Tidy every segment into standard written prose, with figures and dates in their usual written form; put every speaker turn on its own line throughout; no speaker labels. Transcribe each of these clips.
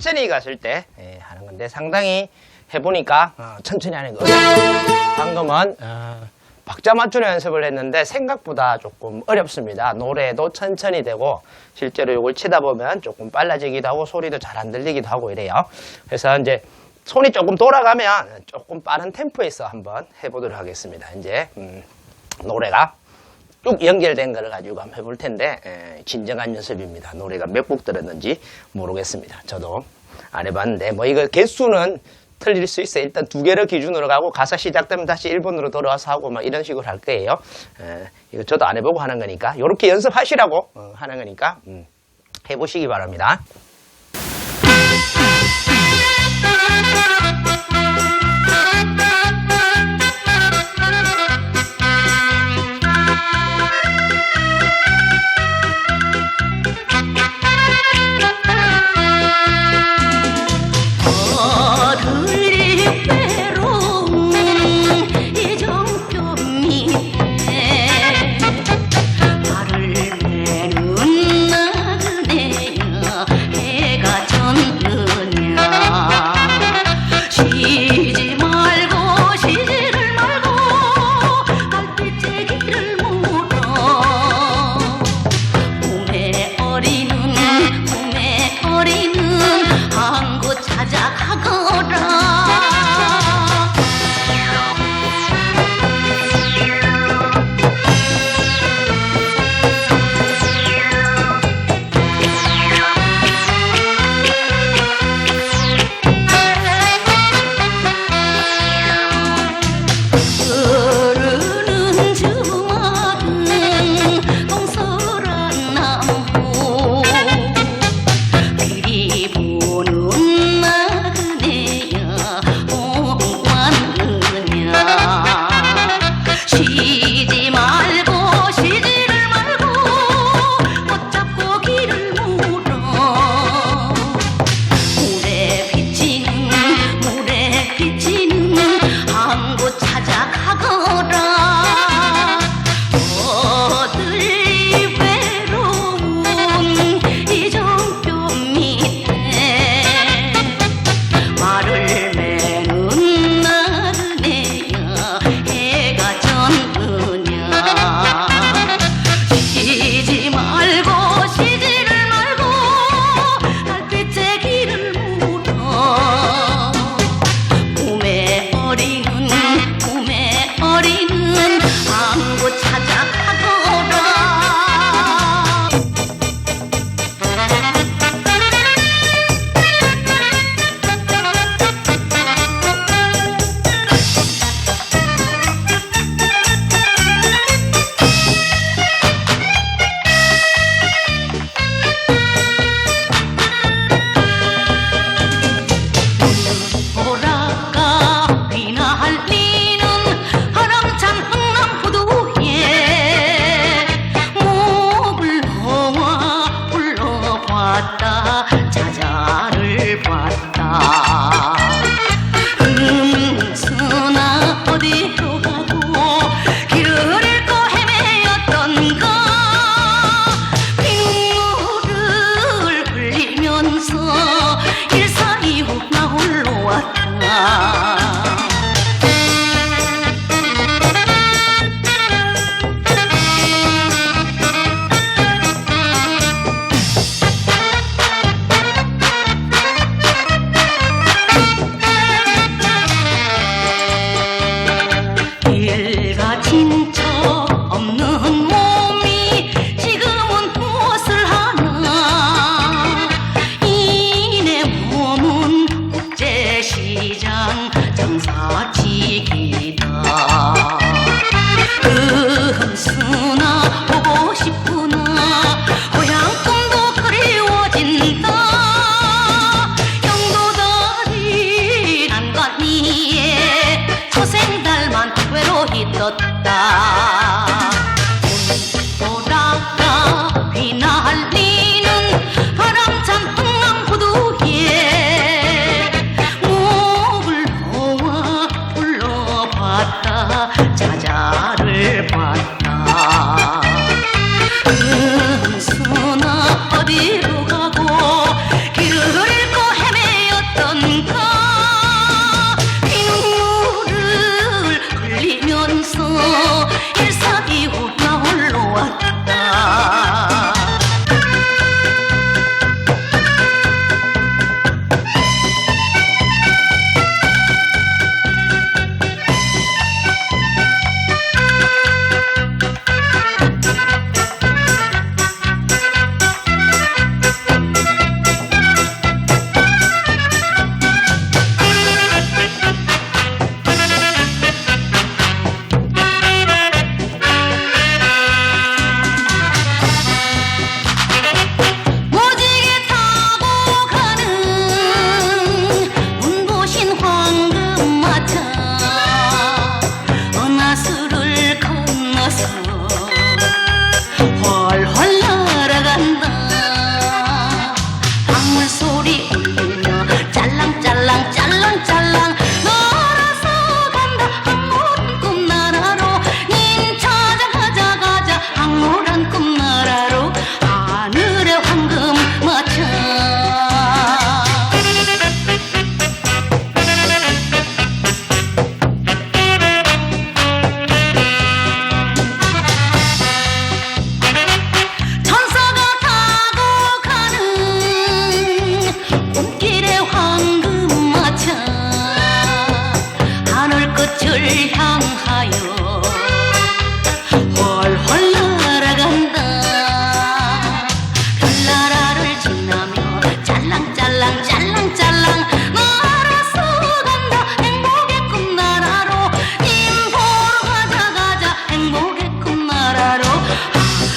천천히 갔을 때 하는 건데 상당히 해보니까 천천히 하는 거 어렵습니다. 방금은 박자 맞추는 연습을 했는데 생각보다 조금 어렵습니다. 노래도 천천히 되고 실제로 이걸 치다 보면 조금 빨라지기도 하고 소리도 잘 안 들리기도 하고 이래요. 그래서 이제 손이 조금 돌아가면 조금 빠른 템포에서 한번 해보도록 하겠습니다. 이제 노래가 쭉 연결된 거를 가지고 한번 해볼 텐데 진정한 연습입니다. 노래가 몇 곡 들었는지 모르겠습니다. 저도 안 해봤는데 뭐 이거 개수는 틀릴 수 있어요. 일단 2개를 기준으로 가고 가사 시작되면 다시 1번으로 돌아와서 하고 막 이런 식으로 할 거예요. 이거 저도 안 해보고 하는 거니까 이렇게 연습하시라고 하는 거니까 해보시기 바랍니다.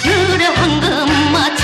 하늘의 황금마차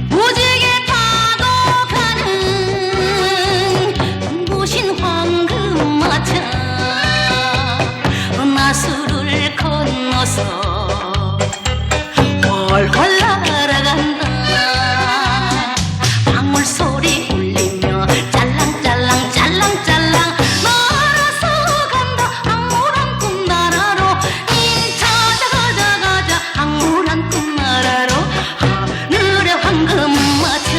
무지개 타고 가는 눈부신 황금마차 나수를 건너서 훨훨 날아간다 방울 소리 울리며 짤랑짤랑 짤랑짤랑 날아서 간다 황홀한 꿈나라로 찾아 가자 가자 황홀한 꿈나라로 하늘의 황금마차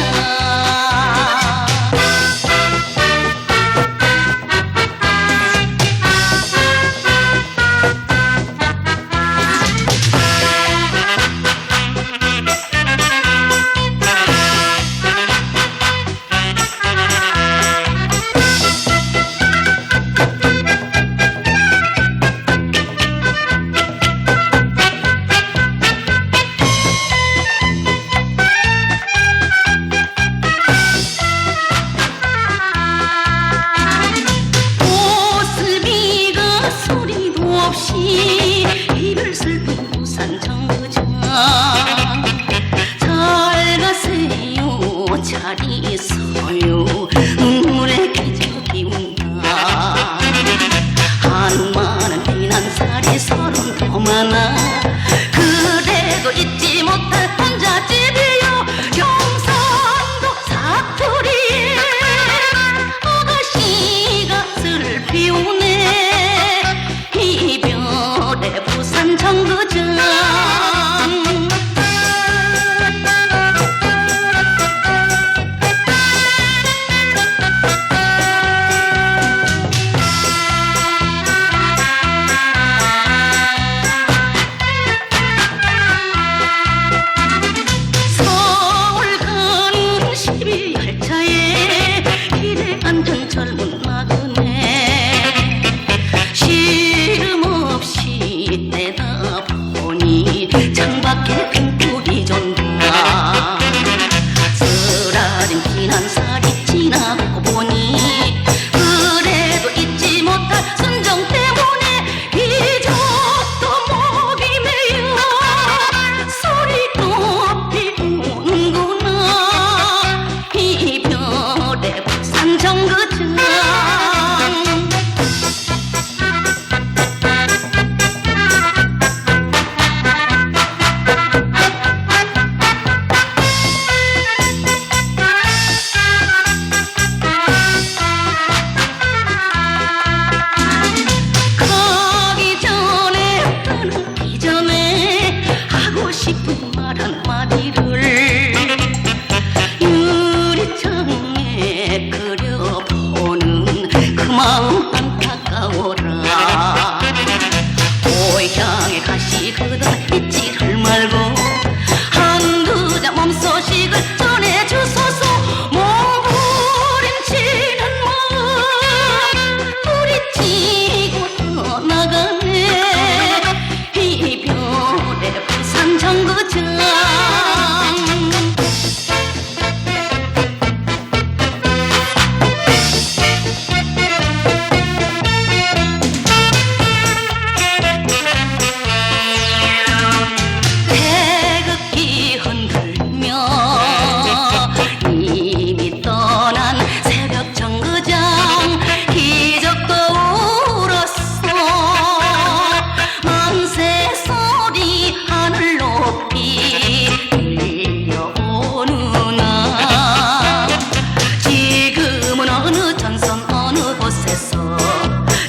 꽃슬비가 소리도 없이 이별 슬픈 부산 정거장 잘 가세요 잘 있어요 눈물에 기적이운다 한마는 비난살이 서른 더 많아 그래도 잊지 못할 혼잣집이요 경상도 사투리에 아가씨가 슬피 우네 이별의 부산 정거장 서울 가는 12열차에 길에 앉은 젊은 나그네 시름 없이 떼다 보니 창밖에 핑불이 전다 쓰라린 비난살이 지나고 보니 그래도 잊지 못할 순정 때문에 이적도 목이 메여 소리도 피우는구나 이별의 부산 정거장 가기 전에 떠나기 전에 하고 싶은 말 한마디를 유리창에 그려보는 그 마음 안타까워라 고향에 가시거든 잊지를 말고 한두 자 몸소식을 전해주소서 몸부림치는 마음 부딪히고 떠나가네 이별의 부산 정거장 태극기 흔들며 이미 떠난 새벽 정거장 기적도 울었어 만세 소리 하늘 높이 들려오느나 지금은 어느 전선 어느 곳에서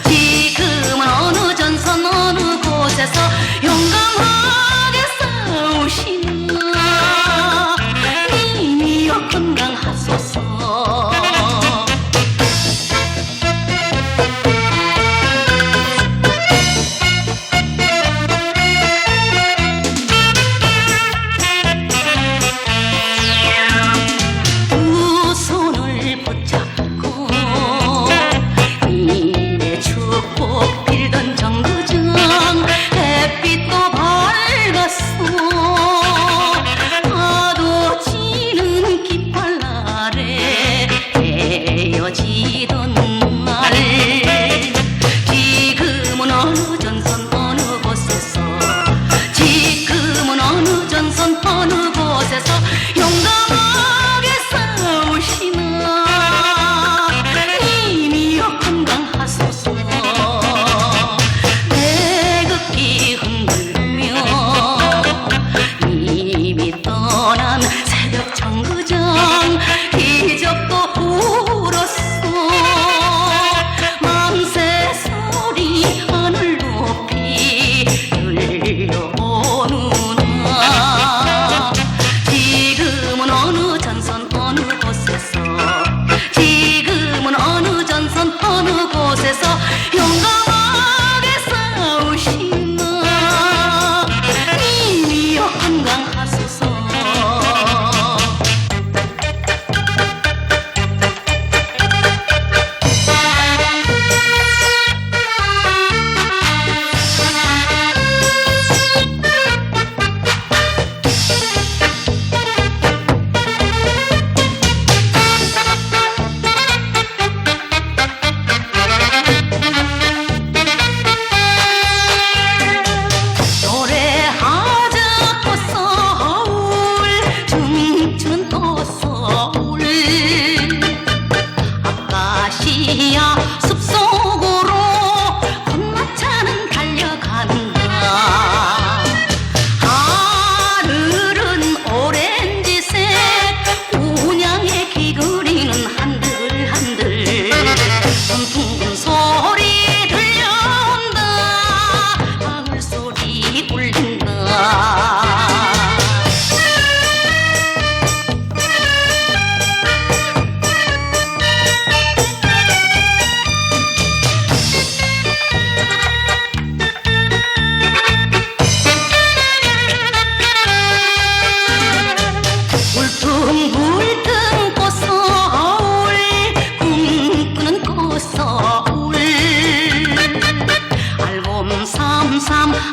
지금은 어느 전선 어느 곳에서 용감하게 싸우시나 님이여 건강하소서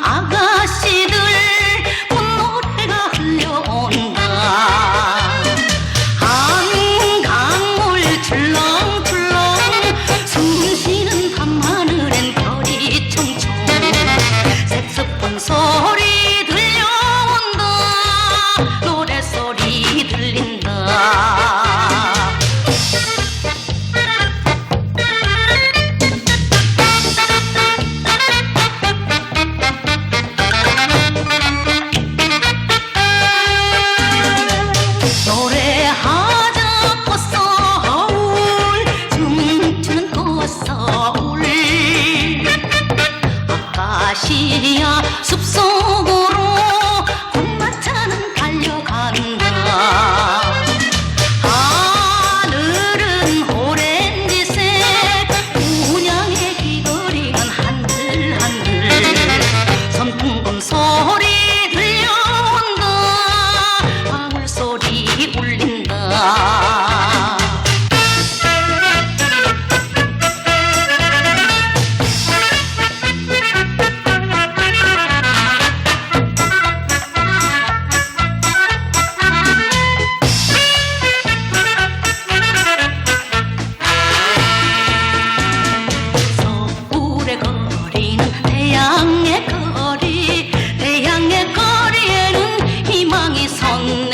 아가씨들 꽃노래가 흘려온다 한강물 출렁출렁 숨쉬는 밤하늘엔 별이 총총 색소폰 소리 들려온다 노래소리 들린다 노래하자 꽃서울 춤추는 꽃서울 아카시아 숲속으로 꽃마차는 달려간다 하늘은 오렌지색 운양의 귀걸이는 한들한들 선풍금 소리 들려온다 방울 소리 울린다 서울의 거리는 태양의 거리 태양의 거리에는 희망이 섰네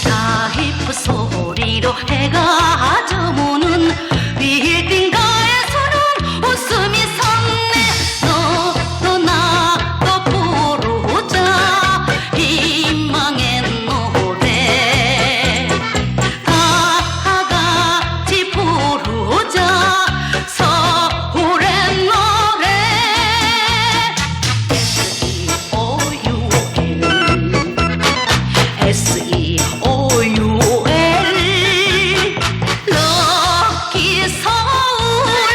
다이프 소리로 해가 저무는 빌딩가에서는 웃음이 섰네 너도 나도 부르자 희망의 노래 다 같이 부르자 서울의 노래 S-E-O-U-L 럭키 서울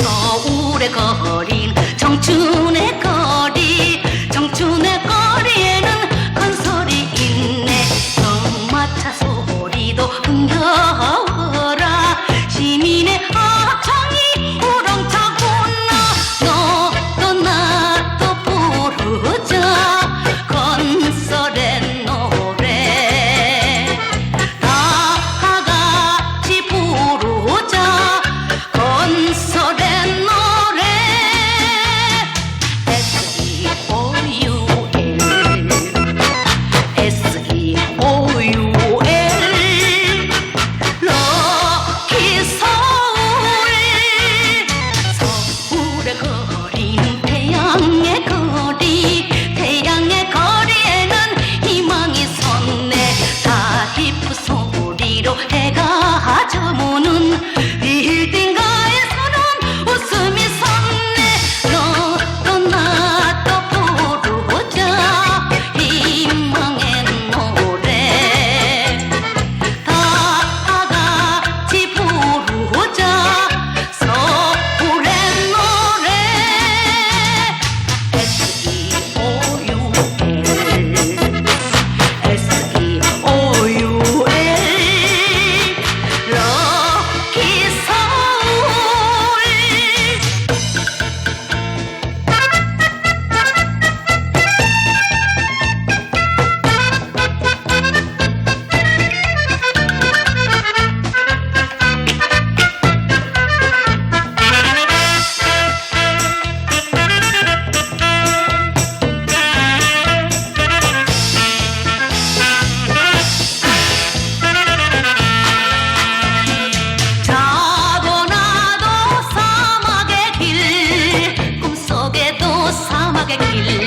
서울의 거린 청춘의 거리 청춘의 거리에는 건설이 있네 경마차 소리도 흥겨워라 시민의 합창이 우렁차구나 너도 나도 부르자 건설의 노래 다 같이 부르자 건설의 노래 S-E-O-U-L S-E-O-U-L 럭키 서울 서울의 거리는 태양의 거리 태양의 거리에는 희망이 섰네 다이프 소리로 해가 저무는 빌딩가에서는 웃음이 섰네 너도 나도 부르자 희망의 노래 다 같이 부르자 서울의 노래 S-E-O-U-L S-E-O-U-L 럭키 서울 자고 나도 사막의 길 꿈속에도 사막의 길